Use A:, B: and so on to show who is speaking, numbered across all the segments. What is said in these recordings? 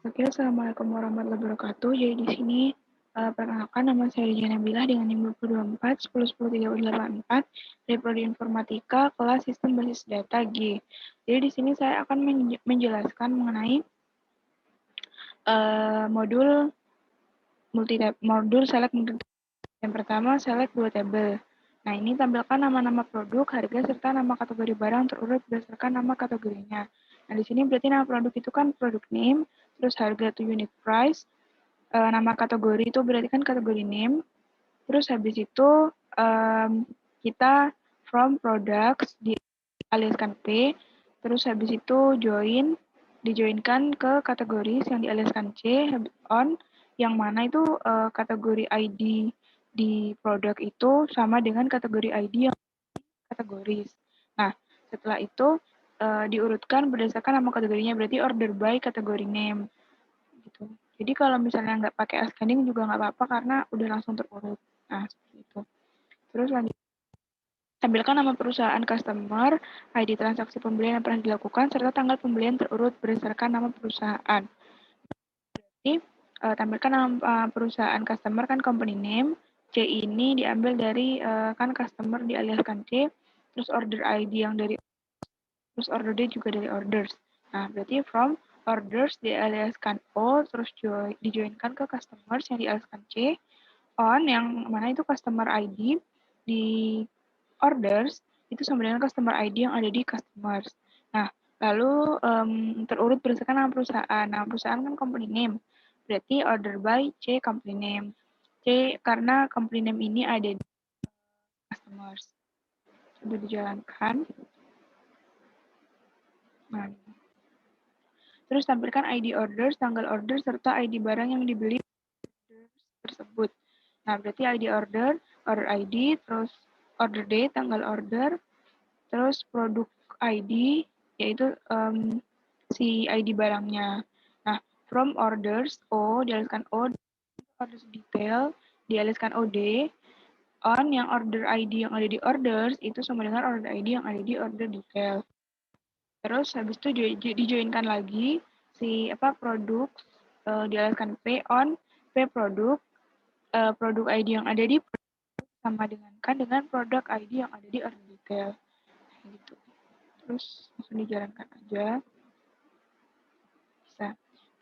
A: Oke, Assalamualaikum warahmatullahi wabarakatuh. Jadi di sini perkenalkan nama saya Rijana Nabilah dengan NIM 224 1010 dari Prodi Informatika kelas Sistem Basis Data G. Jadi di sini saya akan menjelaskan mengenai modul modul select multi. Yang pertama, select dua tabel. Nah, ini tampilkan nama-nama produk, harga, serta nama kategori barang terurut berdasarkan nama kategorinya. Nah, di sini berarti nama produk itu kan produk name, terus harga itu unit price, nama kategori itu berarti kan kategori name, terus habis itu kita from products dialiaskan P, terus habis itu dijoinkan ke kategori yang dialiaskan C, on, yang mana itu kategori ID di produk itu sama dengan kategori ID yang kategoris. Nah, setelah itu diurutkan berdasarkan nama kategorinya, berarti order by kategori name. Gitu. Jadi kalau misalnya nggak pakai ascending juga nggak apa-apa karena udah langsung terurut. Nah, seperti itu. Terus lanjut. Tampilkan nama perusahaan customer, ID transaksi pembelian yang pernah dilakukan, serta tanggal pembelian terurut berdasarkan nama perusahaan. Jadi, tampilkan nama perusahaan customer kan company name, C ini diambil dari kan customer dialiaskan C, terus order ID yang dari terus order date juga dari orders. Nah, berarti from orders dialiaskan O, terus dijoinkan ke customers yang dialiaskan C, on yang mana itu customer ID di orders itu sama dengan customer ID yang ada di customers. Nah, lalu terurut berdasarkan nama perusahaan. Nama perusahaan kan company name. Berarti order by C company name. C karena company name ini ada di customers. Sudah dijalankan. Nah, terus tampilkan ID orders, tanggal order, serta ID barang yang dibeli tersebut. Nah, berarti ID order, order ID, terus order date, tanggal order, terus produk ID, yaitu si ID barangnya. Nah, from orders, O, dialiskan O, orders detail, dialiskan OD, on yang order ID yang ada di orders, itu sama dengan order ID yang ada di order detail. Terus habis itu dijoinkan lagi si produk dialaskan P on P produk produk ID yang ada di sama dengan produk ID yang ada di order detail gitu. Terus langsung dijalankan aja bisa.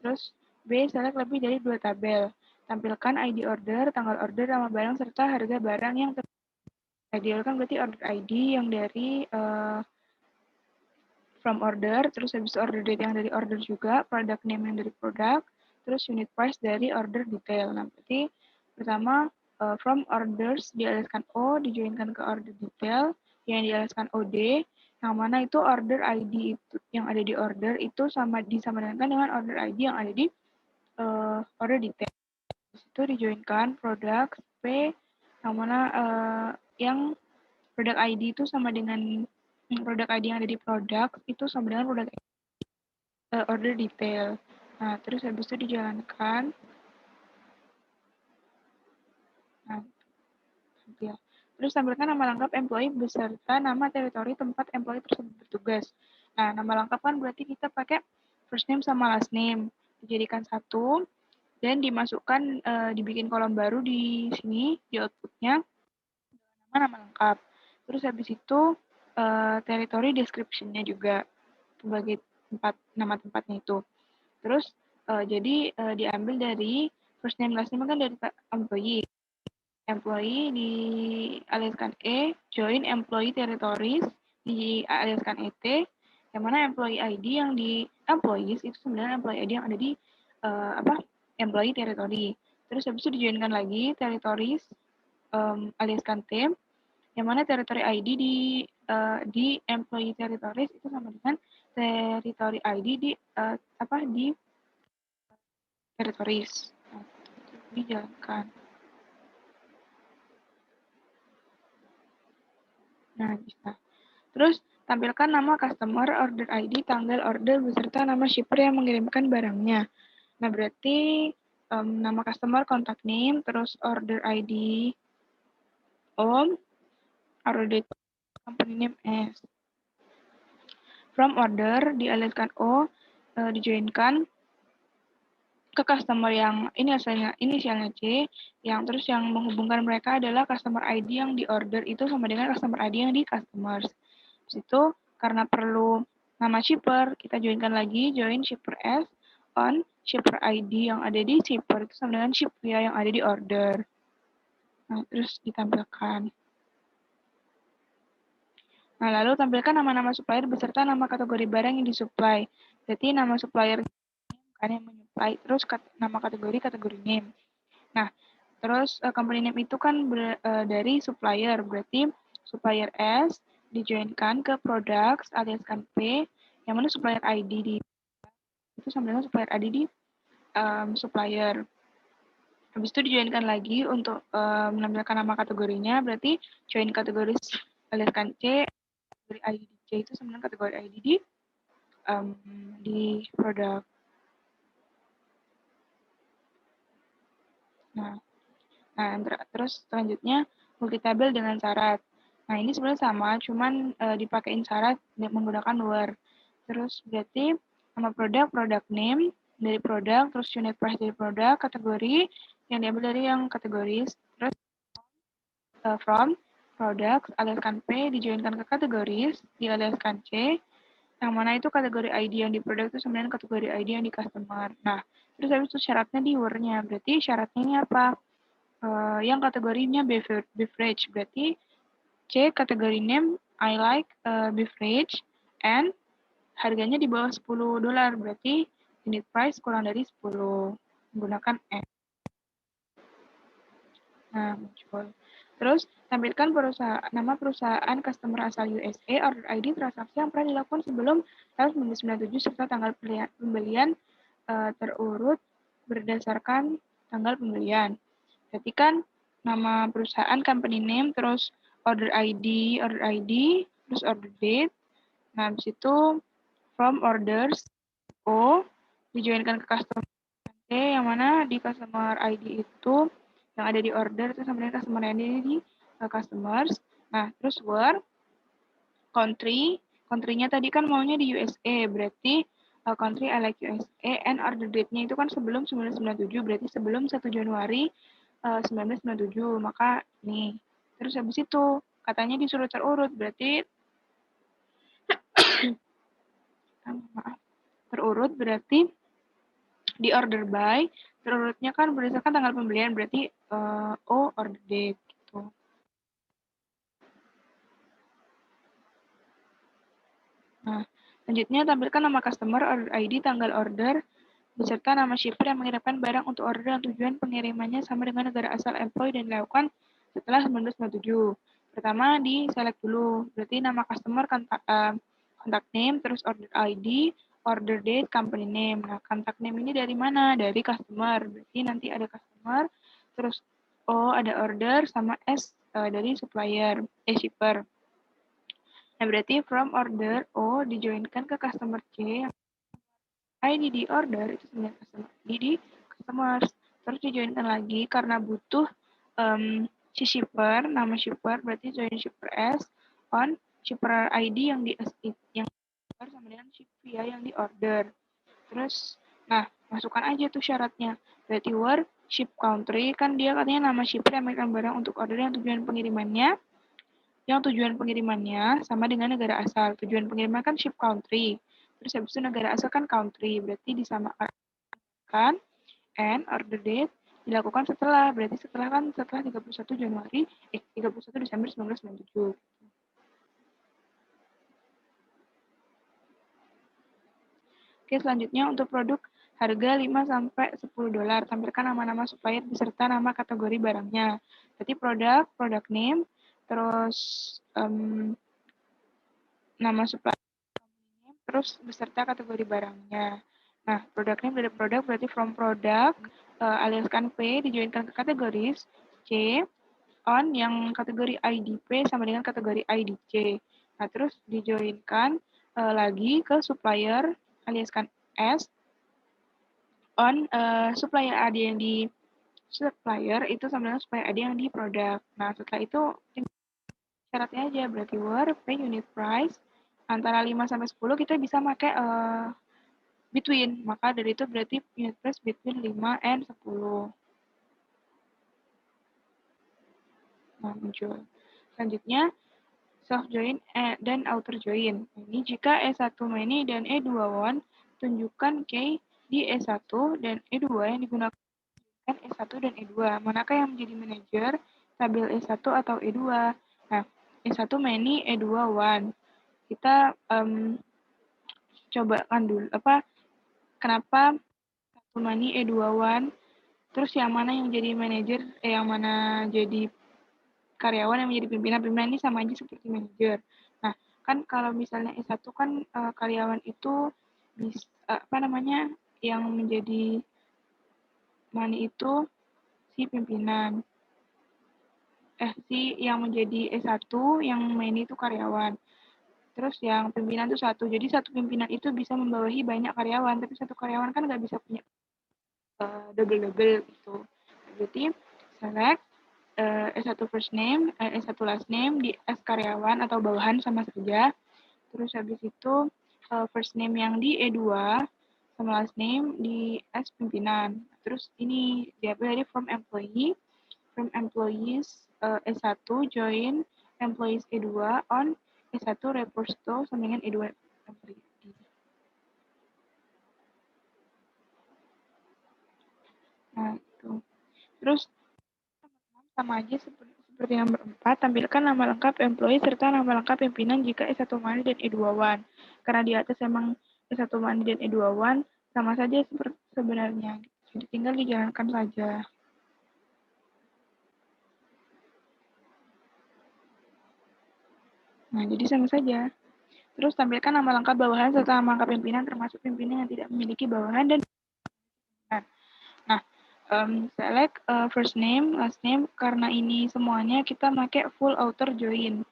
A: Terus B select lebih dari 2 tabel. Tampilkan ID order, tanggal order, nama barang serta harga barang yang ideal kan berarti order ID yang dari from order, terus habis order date yang dari order juga, product name yang dari produk, terus unit price dari order detail. Nah, berarti pertama from orders dialaskan O, dijoinkan ke order detail, yang dialaskan OD, yang mana itu order ID itu yang ada di order itu disamakan dengan order ID yang ada di order detail. Terus itu dijoinkan produk P, yang mana yang produk ID itu sama dengan produk ID yang ada di produk itu sama dengan produk order detail. Nah, terus habis itu dijalankan. Nah, ya. Terus tampilkan nama lengkap employee beserta nama teritori tempat employee tersebut bertugas. Nah, nama lengkap kan berarti kita pakai first name sama last name. Dijadikan satu dan dimasukkan, dibikin kolom baru di sini, di outputnya, nama lengkap. Terus habis itu teritori description-nya juga sebagai nama tempatnya itu. Terus jadi diambil dari first name last name kan dari employee. Employee dialiaskan E, join employee territories dialiaskan ET, yang mana employee ID yang di employees itu sebenarnya employee ID yang ada di employee territory. Terus habis itu dijoinkan lagi territories aliaskan T, yang mana territory ID di employee territories itu sama dengan territory ID di di territories. Nah, dijalankan. Nah, bisa. Terus tampilkan nama customer, order ID, tanggal order, beserta nama shipper yang mengirimkan barangnya. Nah, berarti nama customer, contact name, terus order ID Om, order date, company name S. From order, dialihkan O, dijoinkan ke customer yang ini inisialnya C, yang terus yang menghubungkan mereka adalah customer ID yang di order itu sama dengan customer ID yang di customers. Habis itu karena perlu nama shipper, kita joinkan lagi join shipper S on shipper ID yang ada di shipper itu sama dengan ship via yang ada di order. Nah, terus ditampilkan. Nah, lalu tampilkan nama-nama supplier beserta nama kategori barang yang disuplai. Berarti nama supplier kan yang menyuplai, terus nama kategori name. Nah, terus company name itu kan dari supplier, berarti supplier S dijoinkan ke products alias kan P, yang mana supplier ID itu sama dengan supplier ID di supplier. Habis itu dijoinkan lagi untuk menampilkan nama kategorinya, berarti join kategori alias kan C, kategori ID di C itu sama dengan kategori ID di produk. Nah, terus selanjutnya multi-tabel dengan syarat. Nah, ini sebenarnya sama, cuman dipakein syarat menggunakan where. Terus berarti nama produk, product name dari produk, terus unit price dari produk, kategori yang diambil dari yang kategoris, terus from product aliaskan P dijoinkan ke kategoris dialiaskan C, yang mana itu kategori ID yang di produk itu sebenarnya kategori ID yang di customer. Nah, terus habis itu syaratnya di where-nya. Berarti syaratnya ini apa? Yang kategorinya beverage, berarti C kategori name I like beverage and harganya di bawah $10, berarti unit price kurang dari 10 menggunakan N. Nah, muncul. Terus tampilkan nama perusahaan customer asal USA, order ID, transaksi yang pernah dilakukan sebelum tahun 1997 serta tanggal pembelian terurut berdasarkan tanggal pembelian. Berarti kan nama perusahaan, company name, terus order ID, terus order date. Nah, habis itu from orders, O, dijoinkan ke customer D, yang mana di customer ID itu yang ada di order itu sama dengan customer ID di customers. Nah, terus where, country-nya tadi kan maunya di USA, berarti country I like USA, and order date-nya itu kan sebelum 1997, berarti sebelum 1 Januari 1997, maka nih. Terus habis itu, katanya disuruh terurut, berarti terurut berarti di order by, terurutnya kan berdasarkan tanggal pembelian, berarti O order date gitu. Nah, selanjutnya tampilkan nama customer, order ID, tanggal order, beserta nama shipper yang mengirimkan barang untuk order dan tujuan pengirimannya sama dengan negara asal employee dan dilakukan setelah 1997. Pertama di select dulu, berarti nama customer, contact name, terus order ID, order date, company name. Nah, contact name ini dari mana? Dari customer. Berarti nanti ada customer, terus O ada order, sama S dari supplier, shipper. Nah, berarti from order O dijoinkan ke customer C, ID di order itu sebenarnya customer ID di customers. Terus dijoinkan lagi karena butuh si shipper, nama shipper, berarti join shipper S on shipper ID yang di yang sama dengan ship via yang di order. Terus, nah, masukkan aja tuh syaratnya. Berarti where ship country, kan dia katanya nama shipper yang memegang barang untuk order yang tujuan pengirimannya sama dengan negara asal. Tujuan pengiriman kan ship country. Terus habis itu negara asal kan country, berarti disamakan and order date dilakukan setelah, berarti setelah 31 Januari 31 Desember 1997. Oke, selanjutnya untuk produk harga 5 sampai $10. Tampilkan nama-nama supplier beserta nama kategori barangnya. Berarti product name, terus nama supplier, terus beserta kategori barangnya. Nah, product name dari produk berarti from product aliaskan P dijoinkan ke kategoris C on yang kategori IDP sama dengan kategori IDC. Nah, terus dijoinkan lagi ke supplier aliaskan S on supplier ID yang di supplier itu sama dengan supplier ID yang di produk. Nah, setelah itu syaratnya aja, berarti where pay unit price antara 5 sampai 10 kita bisa pakai between. Maka dari itu berarti unit price between 5 and 10. Nah, muncul. Selanjutnya, self join dan outer join. Ini jika E1 many dan E2 one, tunjukkan key di E1 dan E2 yang digunakan E1 dan E2. Manakah yang menjadi manajer tabel E1 atau E2? Nah, E1 many, E2 one. Kita coba kan dulu kenapa satu many E2 one, terus yang mana yang jadi manajer, yang mana jadi karyawan yang menjadi pimpinan ini sama aja seperti manajer. Nah, kan kalau misalnya S1 kan karyawan itu bisa yang menjadi money itu si pimpinan. Si yang menjadi S1 yang main itu karyawan. Terus yang pimpinan itu satu. Jadi satu pimpinan itu bisa membawahi banyak karyawan, tapi satu karyawan kan nggak bisa punya double-double gitu. Jadi select S1 first name, S1 last name di S karyawan atau bawahan sama saja. Terus habis itu first name yang di E2 sama last name di S pimpinan. Terus ini diambil dari from employee, from employees S1 join employees E2 on S1 reports to sama dengan E2 employee. Nah, itu. Terus sama aja seperti nomor 4, tampilkan nama lengkap employee serta nama lengkap pimpinan jika E1 money dan E2 one. Karena di atas emang E1 money dan E2 one sama saja sebenarnya. Jadi tinggal dijalankan saja. Nah, jadi sama saja. Terus tampilkan nama lengkap bawahan serta nama lengkap pimpinan termasuk pimpinan yang tidak memiliki bawahan dan pimpinan. Nah, select first name, last name. Karena ini semuanya kita pakai full outer join.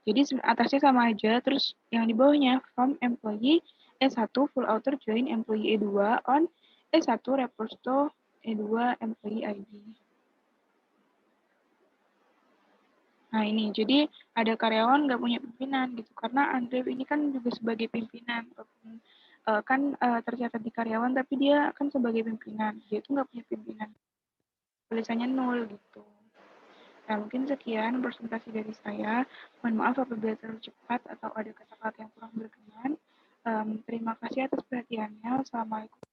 A: Jadi atasnya sama aja, terus yang di bawahnya from employee E1 full outer join employee E2 on E1 reports to E2 employee ID. Nah ini, jadi ada karyawan nggak punya pimpinan gitu, karena Andre ini kan juga sebagai pimpinan, tercatat di karyawan tapi dia kan sebagai pimpinan, dia itu nggak punya pimpinan, tulisannya 0 gitu. Nah, mungkin sekian presentasi dari saya. Mohon maaf apabila terlalu cepat atau ada kata-kata yang kurang berkenan. Terima kasih atas perhatiannya. Wassalamualaikum.